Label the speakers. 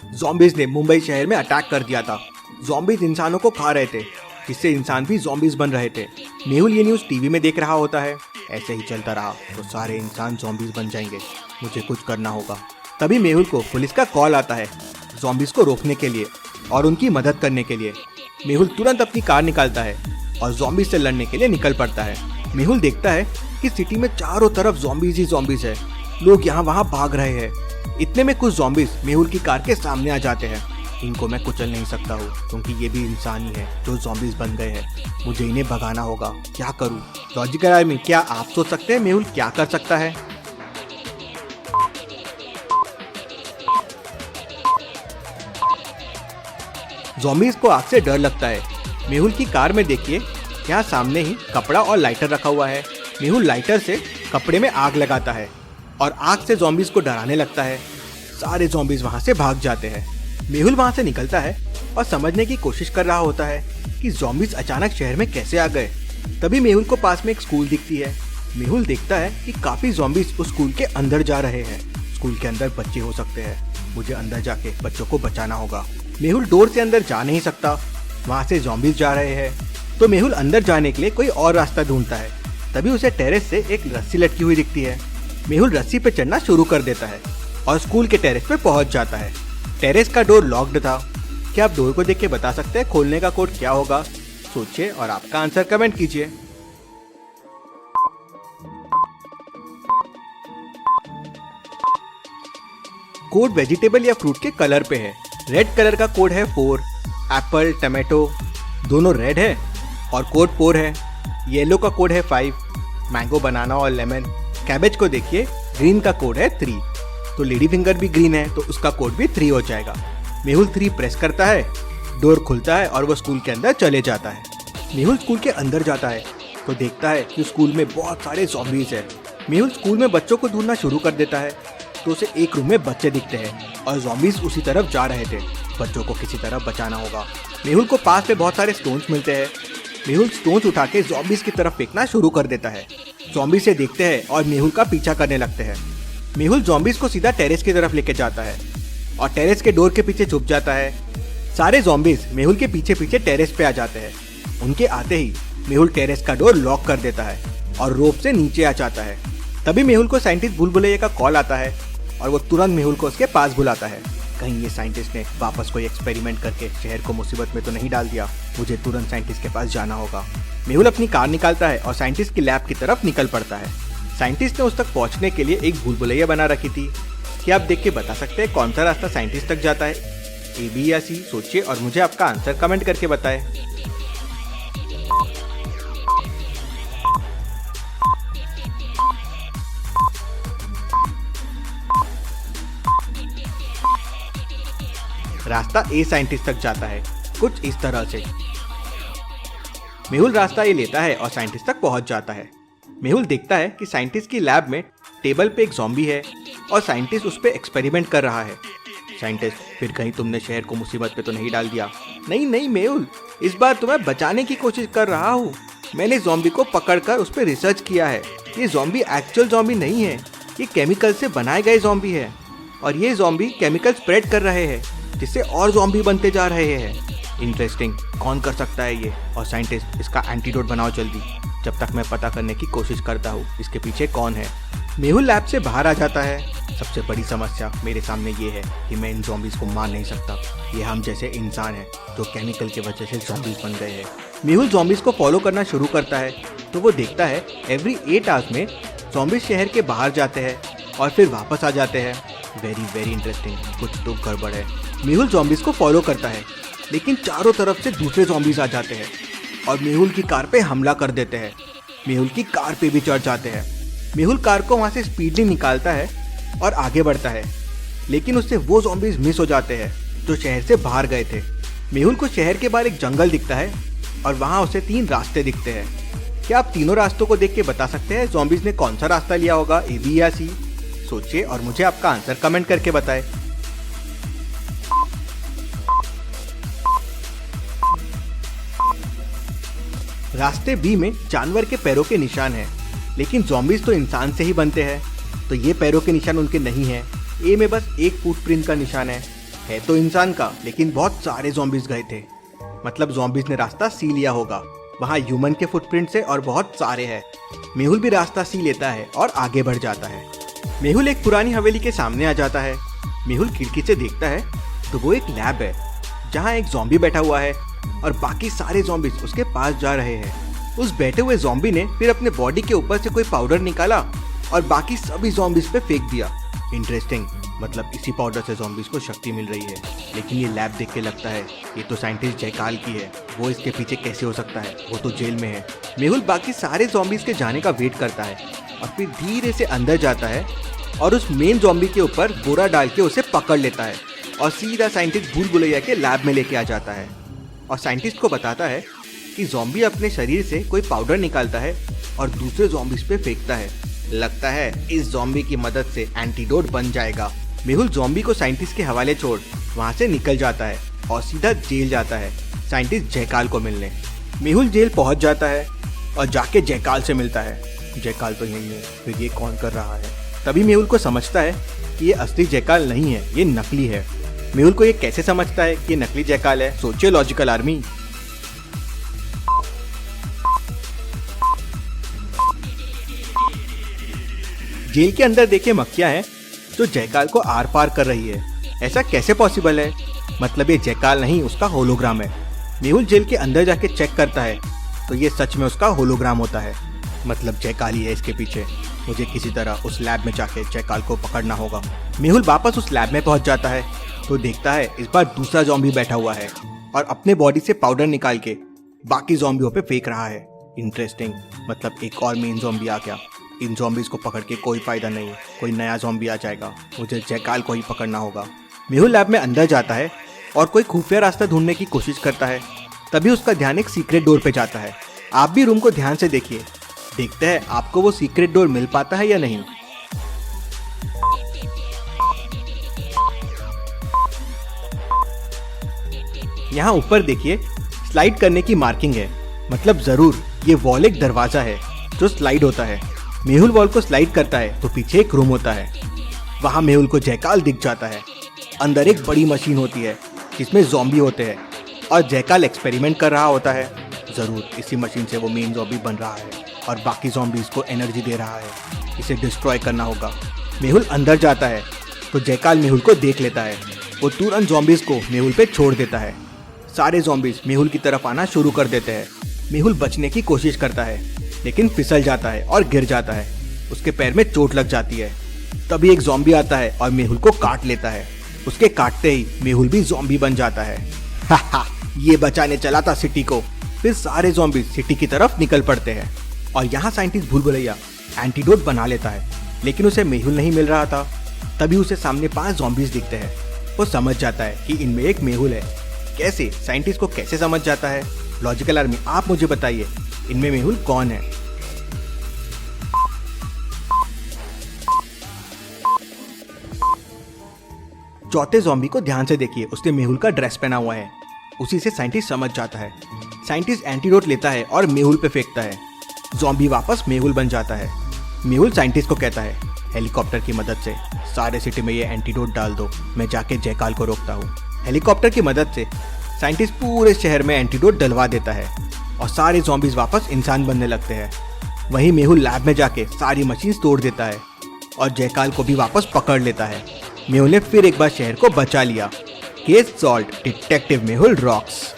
Speaker 1: Zombies ने मुंबई शहर में अटैक कर दिया था। ज़ॉम्बीज़ इंसानों को खा रहे थे, जिससे इंसान भी ज़ॉम्बीज़ बन रहे थे। मेहुल ये न्यूज़ टीवी में देख रहा होता है। ऐसे ही चलता रहा तो सारे इंसान ज़ॉम्बीज़ बन जाएंगे, मुझे कुछ करना होगा। तभी मेहुल को पुलिस का कॉल आता है, ज़ॉम्बीज़ को रोकने के लिए और उनकी मदद करने के लिए। मेहुल तुरंत अपनी कार निकालता है और ज़ॉम्बीज़ से लड़ने के लिए निकल पड़ता है। मेहुल देखता है कि सिटी में चारों तरफ ज़ॉम्बीज़ ही ज़ॉम्बीज़ है, लोग यहाँ वहाँ भाग रहे हैं। इतने में कुछ ज़ॉम्बीज़ मेहुल की कार के सामने आ जाते हैं। इनको मैं कुचल नहीं सकता हूँ, क्योंकि ये भी इंसान ही है जो ज़ॉम्बीज़ बन गए हैं। मुझे इन्हें भगाना होगा, क्या करूँ? लॉजिकल आर्मी, क्या आप सोच सकते हैं मेहुल क्या कर सकता है? ज़ॉम्बीज़ को आग से डर लगता है। मेहुल की कार में देखिए, यहाँ सामने ही कपड़ा और लाइटर रखा हुआ है। मेहुल लाइटर से कपड़े में आग लगाता है और आग से ज़ॉम्बीज़ को डराने लगता है। सारे ज़ॉम्बीज़ वहाँ से भाग जाते हैं। मेहुल वहाँ से निकलता है और समझने की कोशिश कर रहा होता है कि ज़ॉम्बीज़ अचानक शहर में कैसे आ गए। तभी मेहुल को पास में एक स्कूल दिखती है। मेहुल देखता है कि काफ़ी ज़ॉम्बीज़ उस स्कूल के अंदर जा रहे हैं। स्कूल के अंदर बच्चे हो सकते हैं, मुझे अंदर जाके बच्चों को बचाना होगा। मेहुल डोर से अंदर जा नहीं सकता, वहाँ से ज़ॉम्बीज़ जा रहे हैं। तो मेहुल अंदर जाने के लिए कोई और रास्ता ढूंढता है। तभी उसे टेरेस से एक रस्सी लटकी हुई दिखती है। मेहुल रस्सी पे चढ़ना शुरू कर देता है और स्कूल के टेरेस पे पहुंच जाता है। टेरेस का डोर लॉक्ड था। क्या आप डोर को देख के बता सकते हैं खोलने का कोड क्या होगा? सोचिए और आपका आंसर कमेंट कीजिए। कोड वेजिटेबल या फ्रूट के कलर पे है। रेड कलर का कोड है 4, एप्पल टमाटो दोनों रेड है और कोड 4 है। येलो का कोड है 5, मैंगो बनाना और लेमन। कैबेज को देखिए, ग्रीन का कोड है 3, तो लेडी फिंगर भी ग्रीन है तो उसका कोड भी 3 हो जाएगा। मेहुल 3 प्रेस करता है, डोर खुलता है और वो स्कूल के अंदर चले जाता है। मेहुल स्कूल के अंदर जाता है तो देखता है कि स्कूल में बहुत सारे ज़ॉम्बीज़ हैं। मेहुल स्कूल में बच्चों को ढूंढना शुरू कर देता है तो उसे एक रूम में बच्चे दिखते हैं और ज़ॉम्बीज़ उसी तरफ जा रहे थे। बच्चों को किसी तरह बचाना होगा। मेहुल को पास में बहुत सारे स्टोन्स मिलते हैं। मेहुल स्टोन्स उठा के ज़ॉम्बीज़ की तरफ फेंकना शुरू कर देता है। ज़ॉम्बीज़ से देखते हैं और मेहुल का पीछा करने लगते हैं। मेहुल ज़ॉम्बीज़ को सीधा टेरेस की तरफ लेके जाता है और टेरेस के डोर के पीछे छुप जाता है। सारे ज़ॉम्बीज़ मेहुल के पीछे पीछे टेरेस पे आ जाते हैं। उनके आते ही मेहुल टेरेस का डोर लॉक कर देता है और रोप से नीचे आ जाता है। तभी मेहुल को साइंटिस्ट भूल भुलैया का कॉल आता है और वो तुरंत मेहुल को उसके पास बुलाता है। कहीं ये साइंटिस्ट ने वापस कोई एक्सपेरिमेंट करके शहर को मुसीबत में तो नहीं डाल दिया। मुझे तुरंत साइंटिस्ट के पास जाना होगा। मेहुल अपनी कार निकालता है और साइंटिस्ट की लैब की तरफ निकल पड़ता है। साइंटिस्ट ने उस तक पहुंचने के लिए एक भूल भुलैया बना रखी थी। क्या आप देख के बता सकते हैं कौन सा रास्ता साइंटिस्ट तक जाता है? ए, बी या सी? सोचिए और मुझे आपका आंसर कमेंट करके बताएं। रास्ता ए साइंटिस्ट तक जाता है, कुछ इस तरह से। मेहुल रास्ता ये लेता है और साइंटिस्ट तक पहुंच जाता है। मेहुल देखता है कि साइंटिस्ट की लैब में टेबल पे एक ज़ॉम्बी है और साइंटिस्ट उस पर एक्सपेरिमेंट कर रहा है। साइंटिस्ट, फिर कहीं तुमने शहर को मुसीबत पे तो नहीं डाल दिया? नहीं नहीं मेहुल, इस बार तुम्हें बचाने की कोशिश कर रहा हूँ। मैंने ज़ॉम्बी को पकड़कर उस पर रिसर्च किया है। ये ज़ॉम्बी एक्चुअल ज़ॉम्बी नहीं है, ये केमिकल से बनाए गए ज़ॉम्बी है और ये ज़ॉम्बी केमिकल स्प्रेड कर रहे हैं, जिससे और ज़ॉम्बी बनते जा रहे हैं। इंटरेस्टिंग, कौन कर सकता है ये? और साइंटिस्ट, इसका एंटीडोट बनाओ जल्दी, जब तक मैं पता करने की कोशिश करता हूँ इसके पीछे कौन है। मेहुल लैब से बाहर आ जाता है। सबसे बड़ी समस्या मेरे सामने ये है कि मैं इन ज़ॉम्बीज़ को मार नहीं सकता। ये हम जैसे इंसान हैं जो केमिकल की वजह से ज़ॉम्बीज़ बन गए हैं। मेहुल ज़ॉम्बीज़ को फॉलो करना शुरू करता है तो वो देखता है एवरी 8 आवर्स में ज़ॉम्बीज़ शहर के बाहर जाते हैं और फिर वापस आ जाते हैं। वेरी इंटरेस्टिंग, कुछ तो गड़बड़ है। मेहुल ज़ॉम्बीज़ को फॉलो करता है, लेकिन चारों तरफ से दूसरे ज़ॉम्बीज़ आ जाते हैं और मेहुल की कार पे हमला कर देते हैं। मेहुल की कार पे भी चढ़ जाते हैं। मेहुल कार को वहाँ से स्पीडली निकालता है और आगे बढ़ता है, लेकिन उससे वो ज़ॉम्बीज़ मिस हो जाते हैं जो शहर से बाहर गए थे। मेहुल को शहर के बाहर एक जंगल दिखता है और वहाँ उसे 3 रास्ते दिखते हैं। क्या आप तीनों रास्तों को देख के बता सकते हैं ज़ॉम्बीज़ ने कौन सा रास्ता लिया होगा, ए, बी या सी? सोचिए और मुझे आपका आंसर कमेंट करके बताएं। रास्ते बी में जानवर के पैरों के निशान हैं, लेकिन ज़ॉम्बीज़ तो इंसान से ही बनते हैं, तो ये पैरों के निशान उनके नहीं हैं। ए में बस एक फुटप्रिंट का निशान है। है तो इंसान का, लेकिन बहुत सारे ज़ॉम्बीज गए थे। मतलब ज़ॉम्बीज ने रास्ता सी लिया होगा। वहाँ ह्यूमन के फुटप्रिंट्स है और बहुत सारे हैं। मेहुल भी रास्ता सी लेता है और आगे बढ़ जाता है। मेहुल एक पुरानी हवेली के सामने आ जाता है। मेहुल खिड़की से देखता है तो वो एक लैब है जहाँ एक ज़ॉम्बी बैठा हुआ है और बाकी सारे ज़ॉम्बीज उसके पास जा रहे हैं। उस बैठे हुए ज़ॉम्बी ने फिर अपने बॉडी के ऊपर से कोई पाउडर निकाला और बाकी सभी ज़ॉम्बीज पे फेंक दिया। इंटरेस्टिंग, मतलब इसी पाउडर से ज़ॉम्बीज को शक्ति मिल रही है। लेकिन ये लैब देख के लगता है ये तो साइंटिस्ट जयकाल की है, वो इसके पीछे कैसे हो सकता है, वो तो जेल में है। मेहुल बाकी सारे ज़ॉम्बीज के जाने का वेट करता है और फिर धीरे से अंदर जाता है और उस मेन ज़ॉम्बी के ऊपर बोरा डाल के उसे पकड़ लेता है और सीधा साइंटिस्ट भूल भुलैया के लैब में लेके आ जाता है और साइंटिस्ट को बताता है कि ज़ॉम्बी अपने शरीर से कोई पाउडर निकालता है और दूसरे ज़ॉम्बीज पे फेंकता है। लगता है इस ज़ॉम्बी की मदद से एंटीडोट बन जाएगा। मेहुल ज़ॉम्बी को साइंटिस्ट के हवाले छोड़ वहाँ से निकल जाता है और सीधा जेल जाता है साइंटिस्ट जयकाल को मिलने। मेहुल जेल पहुँच जाता है और जाके जयकाल से मिलता है। जयकाल तो यही है, फिर ये कौन कर रहा है? तभी मेहुल को समझता है कि ये असली जयकाल नहीं है, ये नकली है। मेहुल को ये कैसे समझता है कि ये नकली जयकाल है? सोचिए लॉजिकल आर्मी। जेल के अंदर देखिए मक्खियां हैं जो जयकाल को आर पार कर रही है। ऐसा कैसे पॉसिबल है? मतलब ये जयकाल नहीं, उसका होलोग्राम है। मेहुल जेल के अंदर जाके चेक करता है तो ये सच में उसका होलोग्राम होता है। मतलब जयकाल ही है इसके पीछे। मुझे किसी तरह उस लैब में जाके जयकाल को पकड़ना होगा। मेहुल वापस उस लैब में पहुंच जाता है तो देखता है इस बार दूसरा ज़ॉम्बी बैठा हुआ है और अपने बॉडी से पाउडर निकाल के बाकी ज़ॉम्बियों पे फेंक रहा है। इंटरेस्टिंग, मतलब एक और मेन ज़ॉम्बी आ गया। इन ज़ॉम्बीज को पकड़ के कोई फायदा नहीं, कोई नया ज़ॉम्बी आ जाएगा। मुझे जयकाल को ही पकड़ना होगा। मेहुल लैब में अंदर जाता है और कोई खुफिया रास्ता ढूंढने की कोशिश करता है। तभी उसका ध्यान एक सीक्रेट डोर पे जाता है। आप भी रूम को ध्यान से देखिए, देखते हैं आपको वो सीक्रेट डोर मिल पाता है या नहीं। यहाँ ऊपर देखिए स्लाइड करने की मार्किंग है। मतलब जरूर ये वॉल एक दरवाजा है जो स्लाइड होता है। मेहुल वॉल को स्लाइड करता है तो पीछे एक रूम होता है। वहाँ मेहुल को जयकाल दिख जाता है। अंदर एक बड़ी मशीन होती है जिसमें ज़ॉम्बी होते हैं और जयकाल एक्सपेरिमेंट कर रहा होता है। ज़रूर इसी मशीन से वो मेन ज़ॉम्बी बन रहा है और बाकी ज़ॉम्बीज़ को एनर्जी दे रहा है। इसे डिस्ट्रॉय करना होगा। मेहुल अंदर जाता है तो जयकाल मेहुल को देख लेता है। वो तुरंत ज़ॉम्बीज़ को मेहुल पे छोड़ देता है। सारे ज़ॉम्बीज़ मेहुल की तरफ आना शुरू कर देते हैं। मेहुल बचने की कोशिश करता है लेकिन फिसल जाता है और गिर जाता है। उसके पैर में चोट लग जाती है। तभी एक ज़ॉम्बी आता है और मेहुल को काट लेता है। उसके काटते ही मेहुल भी ज़ॉम्बी बन जाता है। हा, ये बचाने चला था सिटी को। फिर सारे ज़ॉम्बी सिटी की तरफ निकल पड़ते हैं और यहाँ साइंटिस्ट भूल भुलैया एंटीडोट बना लेता है, लेकिन उसे मेहुल नहीं मिल रहा था। तभी उसे सामने 5 ज़ॉम्बीज़ दिखते हैं। वो समझ जाता है कि इनमें एक मेहुल है। कैसे? साइंटिस्ट को कैसे समझ जाता है? लॉजिकल आर्मी, आप मुझे बताइए इनमें मेहुल कौन है? चौथे ज़ॉम्बी को ध्यान से देखिए, उसने मेहुल का ड्रेस पहना हुआ है। उसी से साइंटिस्ट समझ जाता है। साइंटिस्ट एंटीडोट लेता है और मेहुल पे फेंकता है। ज़ॉम्बी वापस मेहुल बन जाता है। मेहुल साइंटिस्ट को कहता है हेलीकॉप्टर की मदद से सारे सिटी में ये एंटीडोट डाल दो, मैं जाके जयकाल को रोकता हूँ। हेलीकॉप्टर की मदद से साइंटिस्ट पूरे शहर में एंटीडोट डलवा देता है और सारे ज़ॉम्बीज़ वापस इंसान बनने लगते हैं। वहीं मेहुल लैब में जाके सारी मशीन्स तोड़ देता है और जयकाल को भी वापस पकड़ लेता है। मेहुल ने फिर एक बार शहर को बचा लिया। Case solved, detective Mehul rocks.